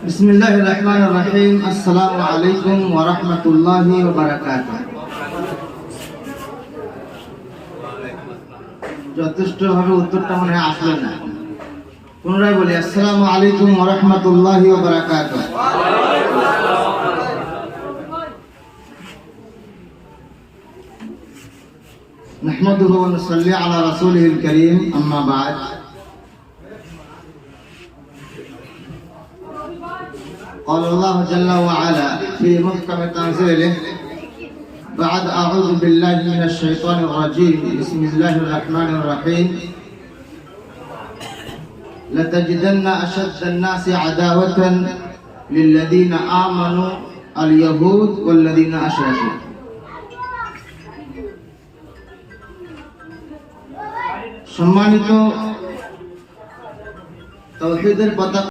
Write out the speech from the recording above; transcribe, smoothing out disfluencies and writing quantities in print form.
বিসমিল্লাহির রহমানির রহিম। আসসালামু আলাইকুম ওয়া রাহমাতুল্লাহি ওয়া বারাকাতুহু। যথেষ্টভাবে উত্তরটা মনে হয় আসলে না, পুনরায় বলি আসসালামু আলাইকুম ওয়া রাহমাতুল্লাহি ওয়া বারাকাতুহু। نحمده ونصلي على رسوله الكريم أما بعد قال الله جل وعلا في محكم تنزيله بعد أعوذ بالله من الشيطان الرجيم بسم الله الرحمن الرحيم لتجدن أشد الناس عداوة للذين آمنوا اليهود والذين أشركوا। সম্মানিত তাওহীদের পতাকা